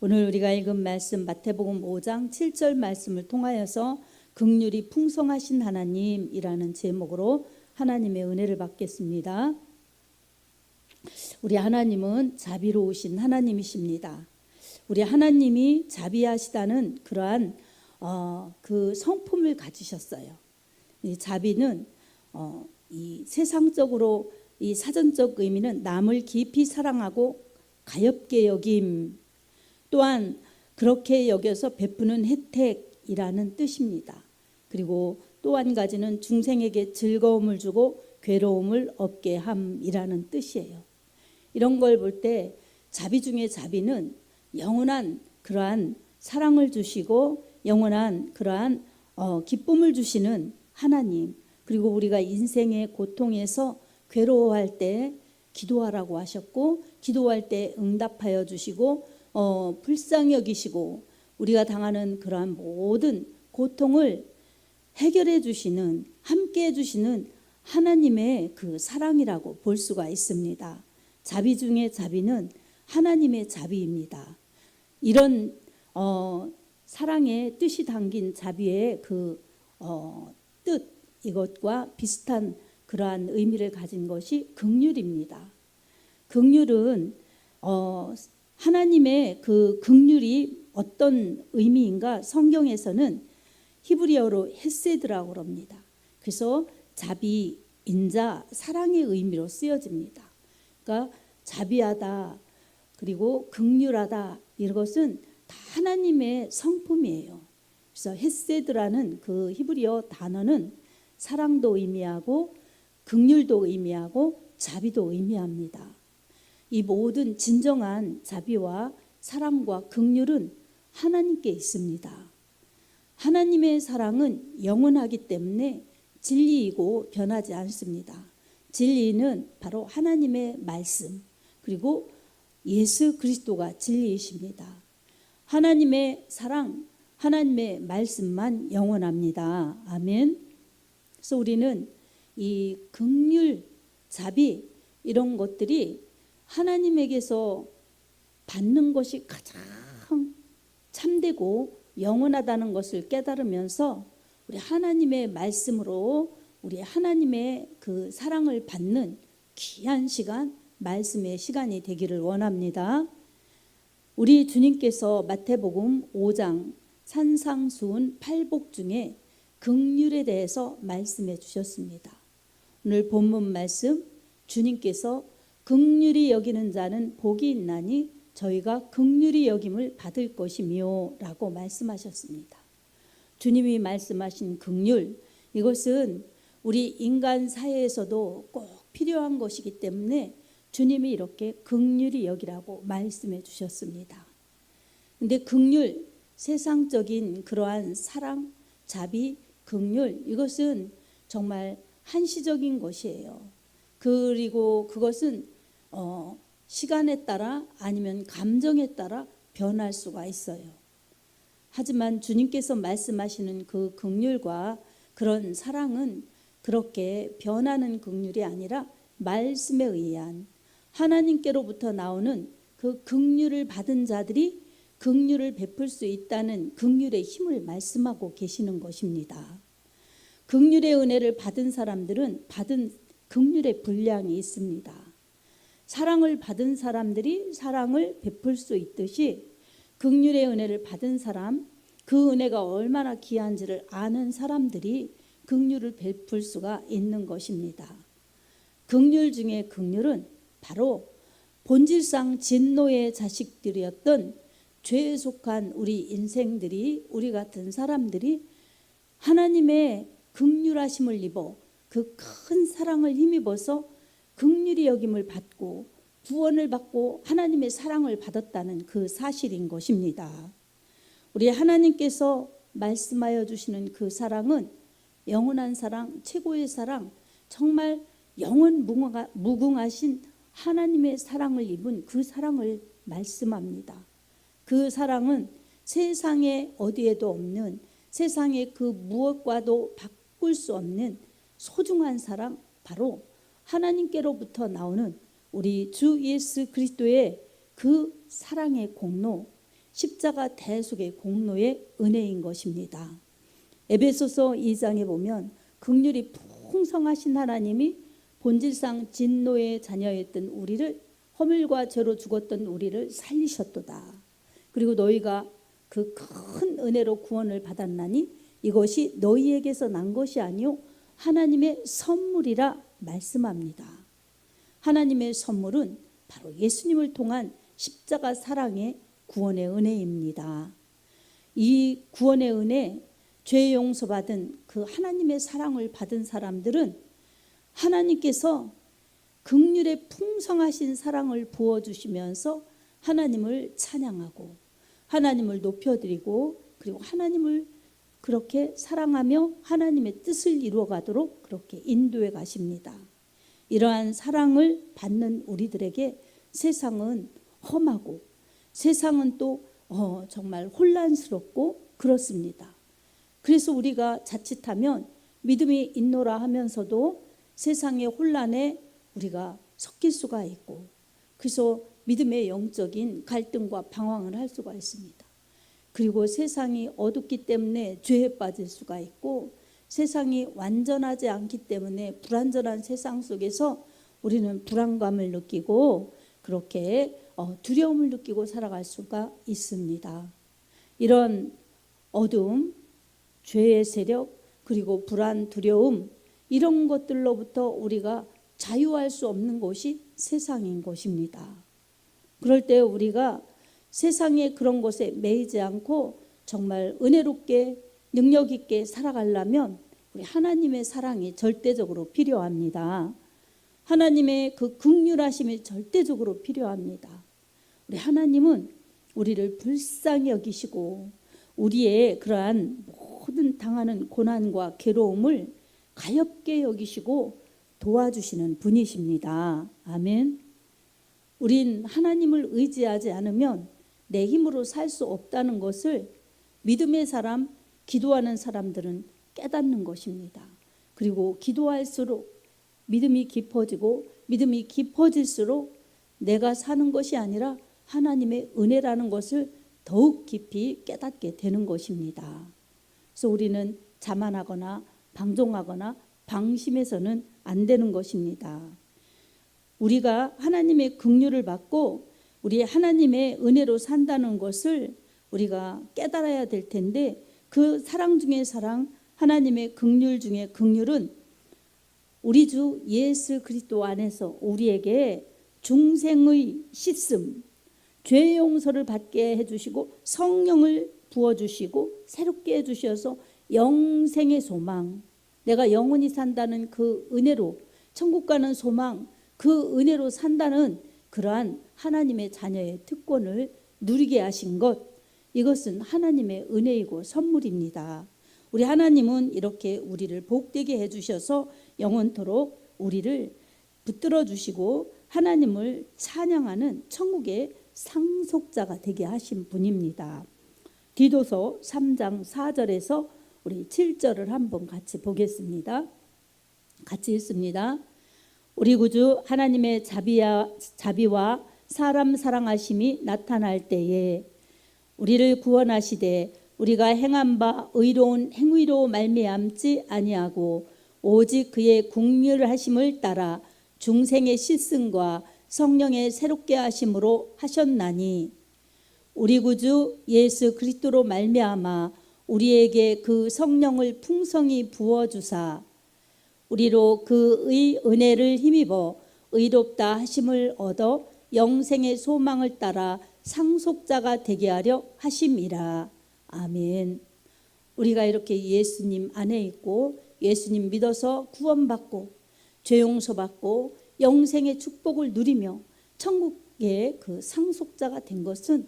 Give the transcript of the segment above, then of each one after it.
오늘 우리가 읽은 말씀 마태복음 5장 7절 말씀을 통하여서 긍휼이 풍성하신 하나님이라는 제목으로 하나님의 은혜를 받겠습니다. 우리 하나님은 자비로우신 하나님이십니다. 우리 하나님이 자비하시다는 그러한 그 성품을 가지셨어요. 이 자비는 이 세상적으로 이 사전적 의미는 남을 깊이 사랑하고 가엾게 여김, 또한 그렇게 여겨서 베푸는 혜택이라는 뜻입니다. 그리고 또 한 가지는 중생에게 즐거움을 주고 괴로움을 없게 함이라는 뜻이에요. 이런 걸 볼 때 자비 중에 자비는 영원한 그러한 사랑을 주시고 영원한 그러한 기쁨을 주시는 하나님, 그리고 우리가 인생의 고통에서 괴로워할 때 기도하라고 하셨고 기도할 때 응답하여 주시고 불쌍히 여기시고 우리가 당하는 그러한 모든 고통을 해결해 주시는, 함께 해 주시는 하나님의 그 사랑이라고 볼 수가 있습니다. 자비 중에 자비는 하나님의 자비입니다. 이런 사랑의 뜻이 담긴 자비의 그 뜻, 이것과 비슷한 그러한 의미를 가진 것이 긍휼입니다. 긍휼은 하나님의 그 긍휼이 어떤 의미인가 성경에서는 히브리어로 헤세드라고 합니다. 그래서 자비, 인자, 사랑의 의미로 쓰여집니다. 그러니까 자비하다 그리고 긍휼하다 이것은 다 하나님의 성품이에요. 그래서 헤세드라는 그 히브리어 단어는 사랑도 의미하고 긍휼도 의미하고 자비도 의미합니다. 이 모든 진정한 자비와 사랑과 긍휼은 하나님께 있습니다. 하나님의 사랑은 영원하기 때문에 진리이고 변하지 않습니다. 진리는 바로 하나님의 말씀, 그리고 예수 그리스도가 진리이십니다. 하나님의 사랑, 하나님의 말씀만 영원합니다. 아멘. 그래서 우리는 이 긍휼, 자비 이런 것들이 하나님에게서 받는 것이 가장 참되고 영원하다는 것을 깨달으면서 우리 하나님의 말씀으로 우리 하나님의 그 사랑을 받는 귀한 시간, 말씀의 시간이 되기를 원합니다. 우리 주님께서 마태복음 5장 산상수훈 8복 중에 긍휼에 대해서 말씀해 주셨습니다. 오늘 본문 말씀, 주님께서 긍휼히 여기는 자는 복이 있나니 저희가 긍휼히 여김을 받을 것이며 라고 말씀하셨습니다. 주님이 말씀하신 긍휼, 이것은 우리 인간 사회에서도 꼭 필요한 것이기 때문에 주님이 이렇게 긍휼히 여기라고 말씀해 주셨습니다. 근데 긍휼, 세상적인 그러한 사랑, 자비, 긍휼, 이것은 정말 한시적인 것이에요. 그리고 그것은 시간에 따라 아니면 감정에 따라 변할 수가 있어요. 하지만 주님께서 말씀하시는 그 긍휼과 그런 사랑은 그렇게 변하는 긍휼이 아니라 말씀에 의한 하나님께로부터 나오는 그 긍휼을 받은 자들이 긍휼을 베풀 수 있다는 긍휼의 힘을 말씀하고 계시는 것입니다. 긍휼의 은혜를 받은 사람들은 받은 긍휼의 분량이 있습니다. 사랑을 받은 사람들이 사랑을 베풀 수 있듯이 긍휼의 은혜를 받은 사람, 그 은혜가 얼마나 귀한지를 아는 사람들이 긍휼을 베풀 수가 있는 것입니다. 긍휼 중에 긍휼은 바로 본질상 진노의 자식들이었던 죄에 속한 우리 인생들이, 우리 같은 사람들이 하나님의 긍휼하심을 입어 그 큰 사랑을 힘입어서 긍휼히 여김을 받고 구원을 받고 하나님의 사랑을 받았다는 그 사실인 것입니다. 우리 하나님께서 말씀하여 주시는 그 사랑은 영원한 사랑, 최고의 사랑, 정말 영원 무궁하신 하나님의 사랑을 입은 그 사랑을 말씀합니다. 그 사랑은 세상에 어디에도 없는, 세상의 그 무엇과도 바꿀 수 없는 소중한 사랑, 바로 하나님께로부터 나오는 우리 주 예수 그리스도의 그 사랑의 공로, 십자가 대속의 공로의 은혜인 것입니다. 에베소서 2장에 보면 긍휼이 풍성하신 하나님이 본질상 진노의 자녀였던 우리를, 허물과 죄로 죽었던 우리를 살리셨도다. 그리고 너희가 그 큰 은혜로 구원을 받았나니 이것이 너희에게서 난 것이 아니요 하나님의 선물이라 말씀합니다. 하나님의 선물은 바로 예수님을 통한 십자가 사랑의 구원의 은혜입니다. 이 구원의 은혜, 죄 용서받은 그 하나님의 사랑을 받은 사람들은 하나님께서 긍휼의 풍성하신 사랑을 부어주시면서 하나님을 찬양하고 하나님을 높여드리고 그리고 하나님을 그렇게 사랑하며 하나님의 뜻을 이루어가도록 그렇게 인도해 가십니다. 이러한 사랑을 받는 우리들에게 세상은 험하고 세상은 또 정말 혼란스럽고 그렇습니다. 그래서 우리가 자칫하면 믿음이 있노라 하면서도 세상의 혼란에 우리가 섞일 수가 있고, 그래서 믿음의 영적인 갈등과 방황을 할 수가 있습니다. 그리고 세상이 어둡기 때문에 죄에 빠질 수가 있고, 세상이 완전하지 않기 때문에 불완전한 세상 속에서 우리는 불안감을 느끼고 그렇게 두려움을 느끼고 살아갈 수가 있습니다. 이런 어둠, 죄의 세력, 그리고 불안, 두려움, 이런 것들로부터 우리가 자유할 수 없는 곳이 세상인 것입니다. 그럴 때 우리가 세상의 그런 것에 매이지 않고 정말 은혜롭게 능력 있게 살아가려면 우리 하나님의 사랑이 절대적으로 필요합니다. 하나님의 그 긍휼하심이 절대적으로 필요합니다. 우리 하나님은 우리를 불쌍히 여기시고 우리의 그러한 모든 당하는 고난과 괴로움을 가엾게 여기시고 도와주시는 분이십니다. 아멘. 우린 하나님을 의지하지 않으면 내 힘으로 살 수 없다는 것을 믿음의 사람, 기도하는 사람들은 깨닫는 것입니다. 그리고 기도할수록 믿음이 깊어지고 믿음이 깊어질수록 내가 사는 것이 아니라 하나님의 은혜라는 것을 더욱 깊이 깨닫게 되는 것입니다. 그래서 우리는 자만하거나 방종하거나 방심해서는 안 되는 것입니다. 우리가 하나님의 긍휼을 받고 우리 하나님의 은혜로 산다는 것을 우리가 깨달아야 될 텐데, 그 사랑 중에 사랑, 하나님의 긍휼 중에 긍휼은 우리 주 예수 그리스도 안에서 우리에게 중생의 씻음, 죄 용서를 받게 해주시고 성령을 부어주시고 새롭게 해주셔서 영생의 소망, 내가 영원히 산다는 그 은혜로, 천국 가는 소망, 그 은혜로 산다는 그러한 하나님의 자녀의 특권을 누리게 하신 것, 이것은 하나님의 은혜이고 선물입니다. 우리 하나님은 이렇게 우리를 복되게 해주셔서 영원토록 우리를 붙들어 주시고 하나님을 찬양하는 천국의 상속자가 되게 하신 분입니다. 디도서 3장 4절에서 우리 7절을 한번 같이 보겠습니다. 같이 읽습니다. 우리 구주 하나님의 자비와 사람 사랑하심이 나타날 때에 우리를 구원하시되 우리가 행한 바 의로운 행위로 말미암지 아니하고 오직 그의 긍휼하심을 따라 중생의 씻음과 성령의 새롭게 하심으로 하셨나니, 우리 구주 예수 그리스도로 말미암아 우리에게 그 성령을 풍성히 부어주사 우리로 그의 은혜를 힘입어 의롭다 하심을 얻어 영생의 소망을 따라 상속자가 되게 하려 하심이라. 아멘. 우리가 이렇게 예수님 안에 있고 예수님 믿어서 구원받고 죄 용서받고 영생의 축복을 누리며 천국의 그 상속자가 된 것은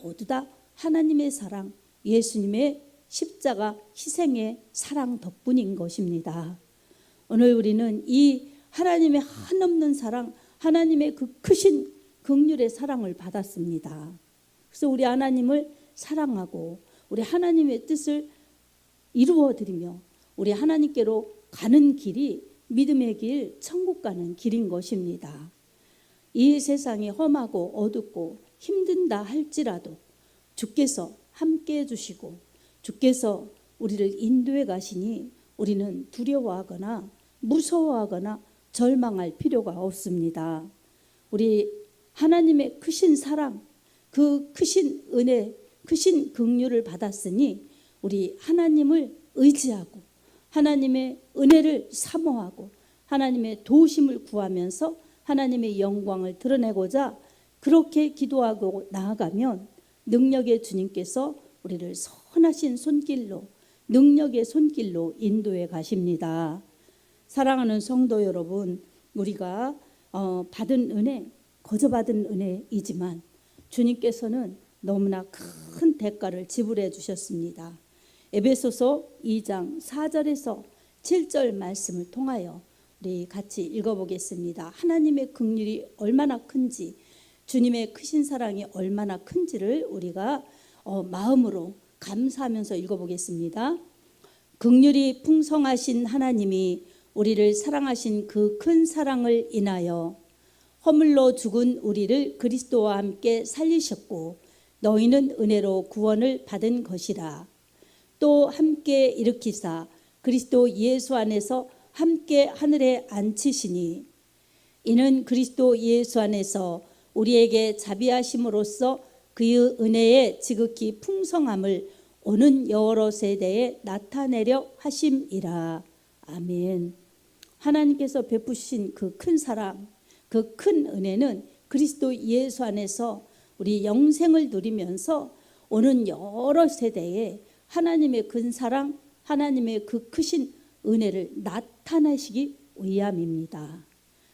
모두 다 하나님의 사랑, 예수님의 십자가 희생의 사랑 덕분인 것입니다. 오늘 우리는 이 하나님의 한없는 사랑, 하나님의 그 크신 긍휼의 사랑을 받았습니다. 그래서 우리 하나님을 사랑하고 우리 하나님의 뜻을 이루어드리며 우리 하나님께로 가는 길이 믿음의 길, 천국 가는 길인 것입니다. 이 세상이 험하고 어둡고 힘든다 할지라도 주께서 함께 해주시고 주께서 우리를 인도해 가시니 우리는 두려워하거나 무서워하거나 절망할 필요가 없습니다. 우리 하나님의 크신 사랑, 그 크신 은혜, 크신 긍휼을 받았으니 우리 하나님을 의지하고 하나님의 은혜를 사모하고 하나님의 도우심을 구하면서 하나님의 영광을 드러내고자 그렇게 기도하고 나아가면 능력의 주님께서 우리를 선하신 손길로 능력의 손길로 인도해 가십니다. 사랑하는 성도 여러분, 우리가 받은 은혜, 거저받은 은혜이지만 주님께서는 너무나 큰 대가를 지불해 주셨습니다. 에베소서 2장 4절에서 7절 말씀을 통하여 우리 같이 읽어보겠습니다. 하나님의 긍휼이 얼마나 큰지, 주님의 크신 사랑이 얼마나 큰지를 우리가 마음으로 감사하면서 읽어보겠습니다. 긍휼이 풍성하신 하나님이 우리를 사랑하신 그 큰 사랑을 인하여 허물로 죽은 우리를 그리스도와 함께 살리셨고 너희는 은혜로 구원을 받은 것이라. 또 함께 일으키사 그리스도 예수 안에서 함께 하늘에 앉히시니 이는 그리스도 예수 안에서 우리에게 자비하심으로써 그의 은혜의 지극히 풍성함을 오는 여러 세대에 나타내려 하심이라. 아멘. 하나님께서 베푸신 그 큰 사랑, 그 큰 은혜는 그리스도 예수 안에서 우리 영생을 누리면서 오는 여러 세대에 하나님의 큰 사랑, 하나님의 그 크신 은혜를 나타내시기 위함입니다.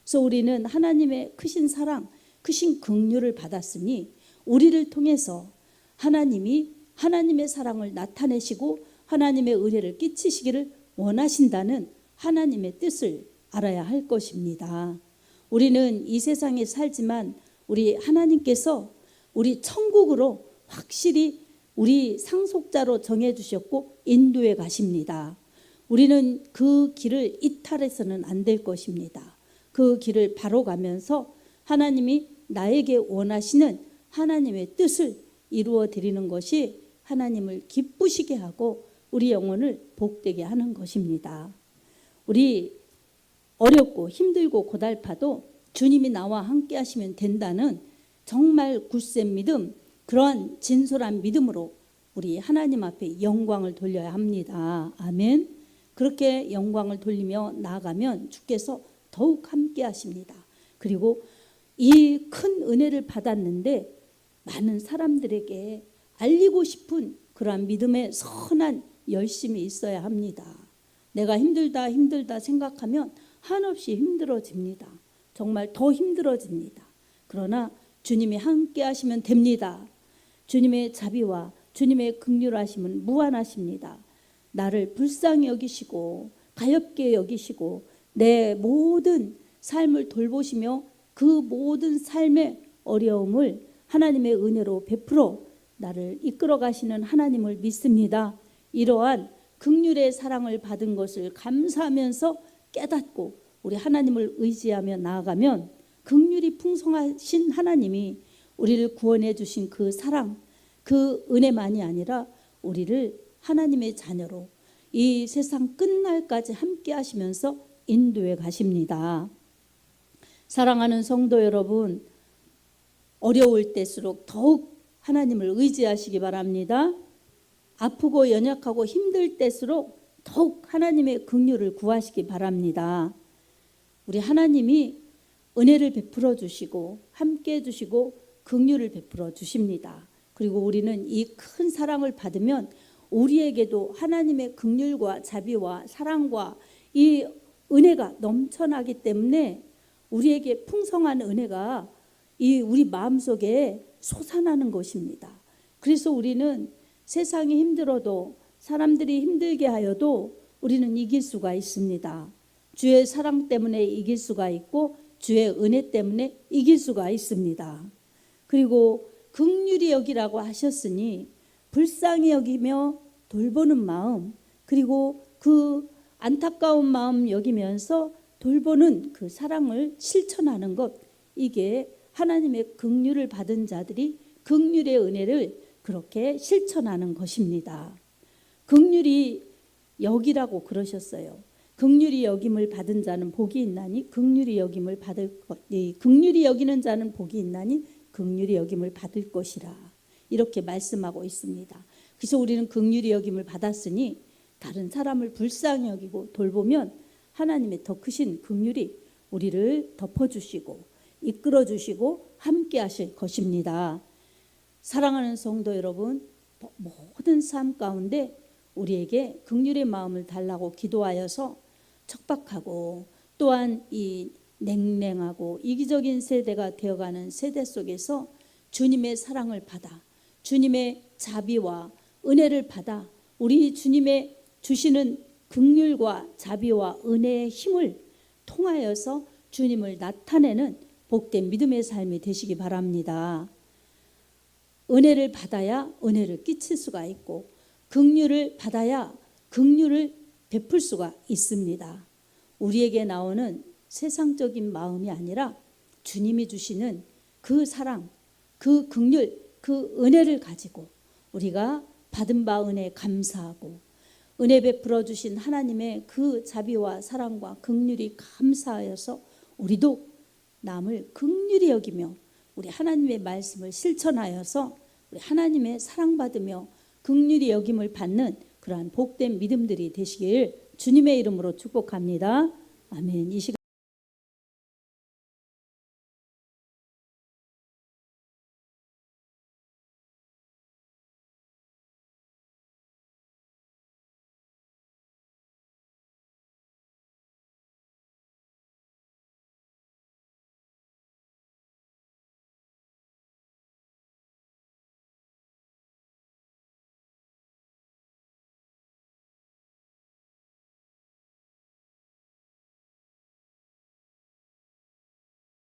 그래서 우리는 하나님의 크신 사랑, 크신 긍휼을 받았으니 우리를 통해서 하나님이 하나님의 사랑을 나타내시고 하나님의 은혜를 끼치시기를 원하신다는 하나님의 뜻을 알아야 할 것입니다. 우리는 이 세상에 살지만 우리 하나님께서 우리 천국으로 확실히 우리 상속자로 정해주셨고 인도해 가십니다. 우리는 그 길을 이탈해서는 안 될 것입니다. 그 길을 바로 가면서 하나님이 나에게 원하시는 하나님의 뜻을 이루어 드리는 것이 하나님을 기쁘시게 하고 우리 영혼을 복되게 하는 것입니다. 우리 어렵고 힘들고 고달파도 주님이 나와 함께 하시면 된다는 정말 굳센 믿음, 그러한 진솔한 믿음으로 우리 하나님 앞에 영광을 돌려야 합니다. 아멘. 그렇게 영광을 돌리며 나아가면 주께서 더욱 함께 하십니다. 그리고 이 큰 은혜를 받았는데 많은 사람들에게 알리고 싶은 그러한 믿음의 선한 열심이 있어야 합니다. 내가 힘들다 생각하면 한없이 힘들어집니다. 정말 더 힘들어집니다. 그러나 주님이 함께 하시면 됩니다. 주님의 자비와 주님의 긍휼하심은 무한하십니다. 나를 불쌍히 여기시고 가엾게 여기시고 내 모든 삶을 돌보시며 그 모든 삶의 어려움을 하나님의 은혜로 베풀어 나를 이끌어 가시는 하나님을 믿습니다. 이러한 긍휼의 사랑을 받은 것을 감사하면서 깨닫고 우리 하나님을 의지하며 나아가면 긍휼이 풍성하신 하나님이 우리를 구원해 주신 그 사랑, 그 은혜만이 아니라 우리를 하나님의 자녀로 이 세상 끝날까지 함께 하시면서 인도해 가십니다. 사랑하는 성도 여러분, 어려울 때일수록 더욱 하나님을 의지하시기 바랍니다. 아프고 연약하고 힘들 때일수록 더욱 하나님의 긍휼을 구하시기 바랍니다. 우리 하나님이 은혜를 베풀어 주시고 함께 해 주시고 긍휼을 베풀어 주십니다. 그리고 우리는 이 큰 사랑을 받으면 우리에게도 하나님의 긍휼과 자비와 사랑과 이 은혜가 넘쳐나기 때문에 우리에게 풍성한 은혜가 이 우리 마음속에 솟아나는 것입니다. 그래서 우리는 세상이 힘들어도 사람들이 힘들게 하여도 우리는 이길 수가 있습니다. 주의 사랑 때문에 이길 수가 있고 주의 은혜 때문에 이길 수가 있습니다. 그리고 긍휼히 여기라고 하셨으니 불쌍히 여기며 돌보는 마음, 그리고 그 안타까운 마음 여기면서 돌보는 그 사랑을 실천하는 것, 이게 하나님의 긍휼을 받은 자들이 긍휼의 은혜를 그렇게 실천하는 것입니다. 긍휼히 여기라고 그러셨어요. 긍휼히 여김을 받은 자는 복이 있나니 긍휼히 여김을 받을 것, 긍휼히 여기는 자는 복이 있나니 긍휼히 여김을 받을 것이라. 이렇게 말씀하고 있습니다. 그래서 우리는 긍휼히 여김을 받았으니 다른 사람을 불쌍히 여기고 돌보면 하나님의 더 크신 긍휼이 우리를 덮어주시고 이끌어주시고 함께 하실 것입니다. 사랑하는 성도 여러분, 모든 삶 가운데 우리에게 긍휼의 마음을 달라고 기도하여서 척박하고 또한 이 냉랭하고 이기적인 세대가 되어가는 세대 속에서 주님의 사랑을 받아 주님의 자비와 은혜를 받아 우리 주님의 주시는 긍휼과 자비와 은혜의 힘을 통하여서 주님을 나타내는 복된 믿음의 삶이 되시기 바랍니다. 은혜를 받아야 은혜를 끼칠 수가 있고 긍휼을 받아야 긍휼을 베풀 수가 있습니다. 우리에게 나오는 세상적인 마음이 아니라 주님이 주시는 그 사랑, 그 긍휼, 그 은혜를 가지고 우리가 받은 바 은혜에 감사하고 은혜 베풀어 주신 하나님의 그 자비와 사랑과 긍휼이 감사하여서 우리도 남을 긍휼히 여기며 우리 하나님의 말씀을 실천하여서 우리 하나님의 사랑받으며 긍휼히 여김을 받는 그러한 복된 믿음들이 되시길 주님의 이름으로 축복합니다. 아멘. 이 시간